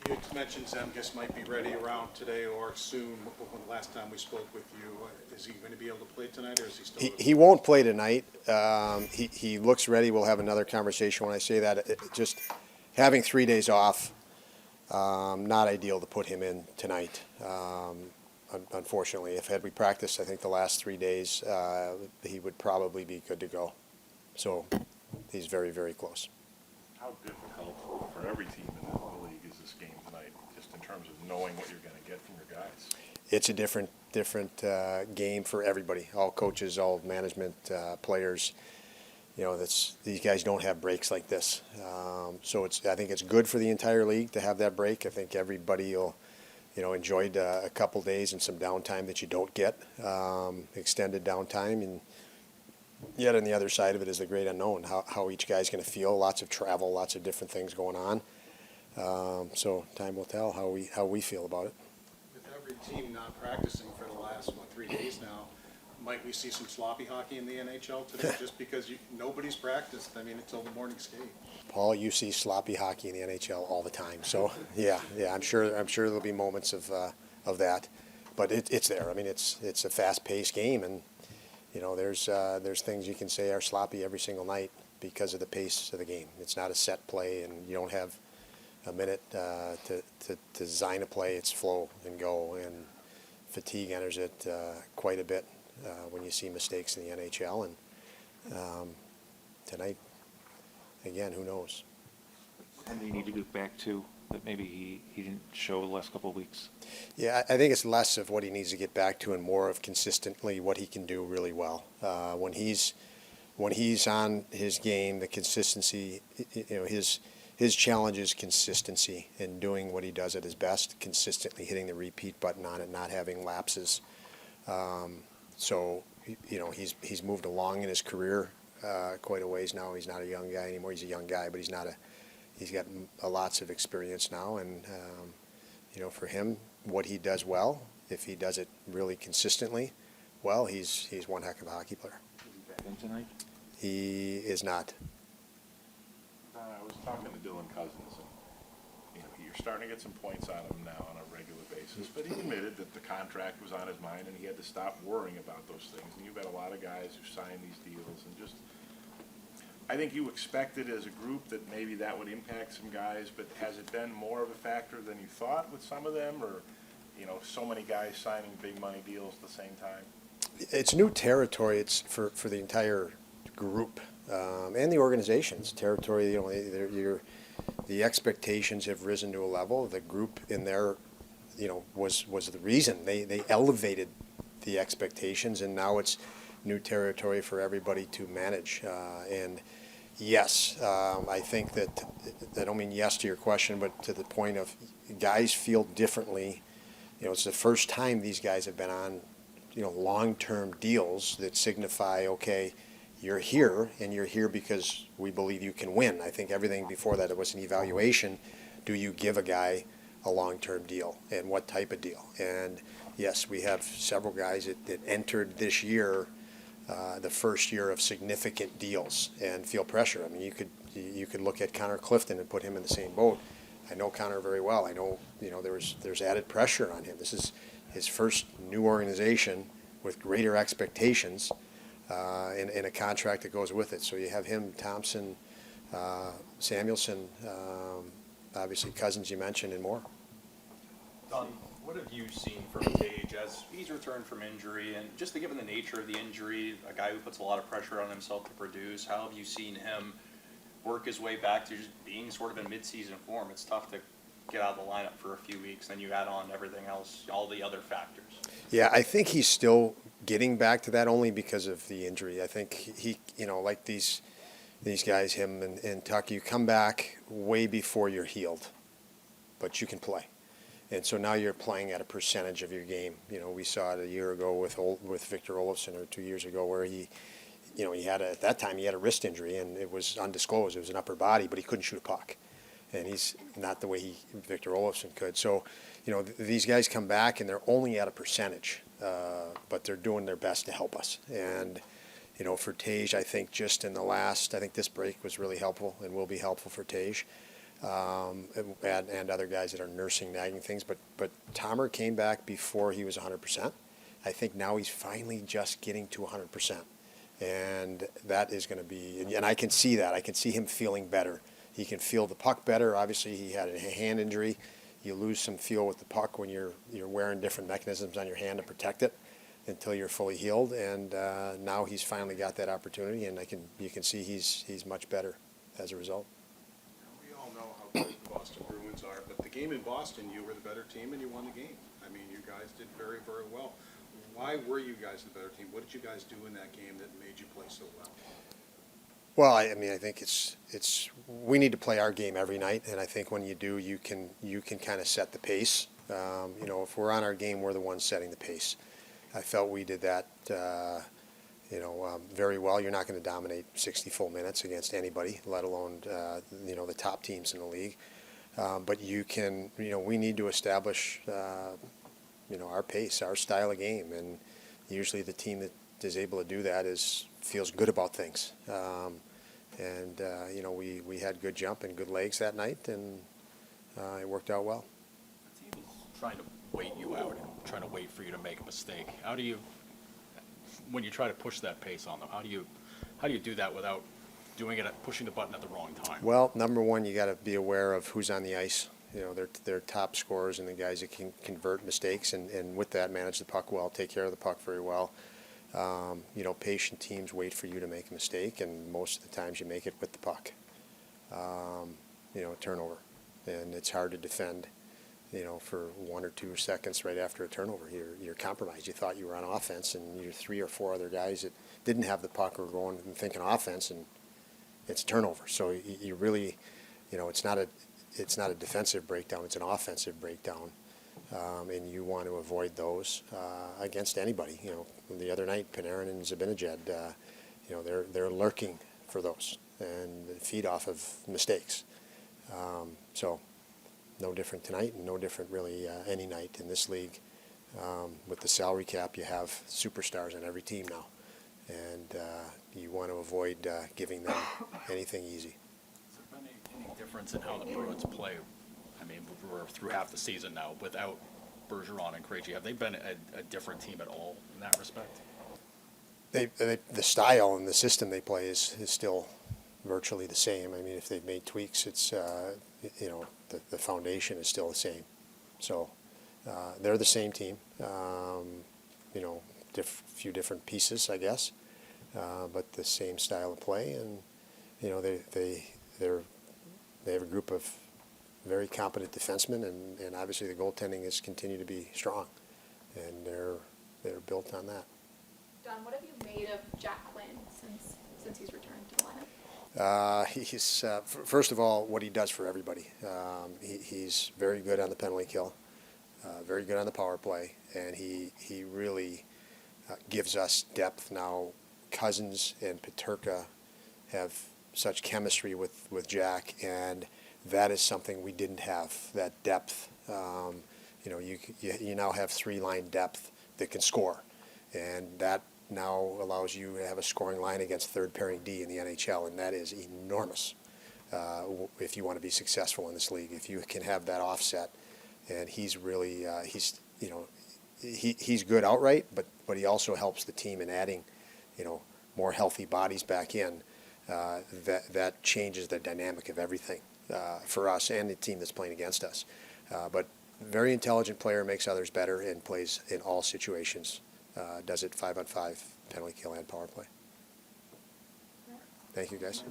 You had mentioned Zemgus might be ready around today or soon. When the last time we spoke with you, is he going to be able to play tonight, or is he still? He won't play tonight. He looks ready. We'll have another conversation when I say that. Just having 3 days off, not ideal to put him in tonight. Unfortunately, had we practiced, I think the last 3 days, he would probably be good to go. So he's very, very close. How difficult for every team in the league is this game tonight, just in terms of knowing what you're going to get from your guys? It's a different game for everybody, all coaches, all management, players. You know, these guys don't have breaks like this. So I think it's good for the entire league to have that break. I think everybody will, enjoyed a couple days and some downtime that you don't get, extended downtime. And yet on the other side of it is the great unknown, how each guy's going to feel. Lots of travel, lots of different things going on. So time will tell how we feel about it. With every team not practicing for the last 3 days now, might we see some sloppy hockey in the NHL today? Just because nobody's practiced, until the morning skate. Paul, you see sloppy hockey in the NHL all the time. So yeah, I'm sure there'll be moments of that, but it's there. It's a fast-paced game, and there's things you can say are sloppy every single night because of the pace of the game. It's not a set play, and you don't have a minute to design a play. It's flow and go, and fatigue enters it quite a bit when you see mistakes in the NHL. And tonight, again, who knows? And they need to get back to that maybe he didn't show the last couple of weeks. Yeah, I think it's less of what he needs to get back to and more of consistently what he can do really well. When he's on his game, the consistency, his challenge is consistency in doing what he does at his best, consistently hitting the repeat button on it, not having lapses. So he's moved along in his career quite a ways now. He's not a young guy anymore. He's a young guy, but he's got lots of experience now, and for him, what he does well, if he does it really consistently, well, he's one heck of a hockey player. Is he back in tonight? He is not. I was talking to Dylan Cousins, and you're starting to get some points out of him now on a regular basis. But he admitted that the contract was on his mind, and he had to stop worrying about those things. And you've got a lot of guys who signed these deals, and I think you expected as a group that maybe that would impact some guys. But has it been more of a factor than you thought with some of them, or so many guys signing big money deals at the same time? It's new territory. It's for the entire group and the organization's territory. The expectations have risen to a level. The group in there, was the reason they elevated the expectations, and now it's new territory for everybody to manage. And yes, I think that I don't mean yes to your question, but to the point of guys feel differently. It's the first time these guys have been on long-term deals that signify, okay, you're here, and you're here because we believe you can win. I think everything before that, it was an evaluation. Do you give a guy a long-term deal, and what type of deal? And yes, we have several guys that entered this year, the first year of significant deals, and feel pressure. You could look at Connor Clifton and put him in the same boat. I know Connor very well. I know, there's added pressure on him. This is his first new organization with greater expectations, and a contract that goes with it. So you have him, Thompson, Samuelson, obviously Cousins you mentioned, and more. Don, what have you seen from Tage as he's returned from injury, and just given the nature of the injury, a guy who puts a lot of pressure on himself to produce, how have you seen him work his way back to just being sort of in mid-season form? It's tough to get out of the lineup for a few weeks, then you add on everything else, all the other factors. Yeah, I think he's still getting back to that only because of the injury. I think he like these guys, him and Tuck, you come back way before you're healed, but you can play. And so now you're playing at a percentage of your game. We saw it a year ago with Victor Olofsson, or 2 years ago, where he had at that time he had a wrist injury, and it was undisclosed. It was an upper body, but he couldn't shoot a puck, and he's not the way Victor Olofsson could. So, these guys come back and they're only at a percentage, but they're doing their best to help us. And for Tage, I think just in the last, I think this break was really helpful and will be helpful for Tage. and other guys that are nursing nagging things. But Tomer came back before he was 100%. I think now he's finally just getting to 100%. And that is going to be, and I can see that. I can see him feeling better. He can feel the puck better. Obviously, he had a hand injury. You lose some feel with the puck when you're wearing different mechanisms on your hand to protect it until you're fully healed. And now he's finally got that opportunity, and you can see he's much better as a result. We all know how good the Boston Bruins are, but the game in Boston, you were the better team and you won the game. I mean, you guys did very, very well. Why were you guys the better team? What did you guys do in that game that made you play so well? Well, I mean, I think it's we need to play our game every night, and I think when you do, you can kind of set the pace. If we're on our game, we're the ones setting the pace. I felt we did that, very well. You're not going to dominate 60 full minutes against anybody, let alone the top teams in the league. But you can, we need to establish, our pace, our style of game, and usually the team that is able to do that feels good about things. We had good jump and good legs that night, and it worked out well. The team is trying to wait you out and trying to wait for you to make a mistake. How do you, when you try to push that pace on them, how do you do that without doing it, pushing the button at the wrong time? Well, number one, you got to be aware of who's on the ice. They're top scorers and the guys that can convert mistakes, and with that, manage the puck well, take care of the puck very well. Patient teams wait for you to make a mistake, and most of the times you make it with the puck. Turnover, and it's hard to defend. For 1 or 2 seconds right after a turnover, you're compromised. You thought you were on offense, and you're 3 or 4 other guys that didn't have the puck or going and thinking offense, and it's a turnover. So you really, it's not a defensive breakdown; it's an offensive breakdown. And you want to avoid those against anybody. The other night, Panarin and Zibanejad, they're lurking for those and feed off of mistakes. So no different tonight, and no different really any night in this league. With the salary cap, you have superstars on every team now, and you want to avoid giving them anything easy. Has there been any difference in how the Bruins play? I mean, we're through half the season now without Bergeron and Krejci. Have they been a different team at all in that respect? The style and the system they play is still virtually the same. I mean, if they've made tweaks, it's the foundation is still the same. So they're the same team. Few different pieces, I guess, but the same style of play, and they have a group of very competent defensemen, and obviously the goaltending has continued to be strong, and they're built on that. Don, what have you made of Jack Quinn since he's returned to the lineup? He's first of all, what he does for everybody. He's very good on the penalty kill, very good on the power play, and he really gives us depth now. Cousins and Peterka have such chemistry with Jack, and that is something we didn't have, that depth. You now have 3-line depth that can score, and that now allows you to have a scoring line against third pairing D in the NHL, and that is enormous if you want to be successful in this league. If you can have that offset, and he's really he's good outright, but he also helps the team in adding more healthy bodies back in. That changes the dynamic of everything for us and the team that's playing against us. But very intelligent player, makes others better, and plays in all situations. Does it 5-on-5, penalty kill, and power play. Thank you, guys.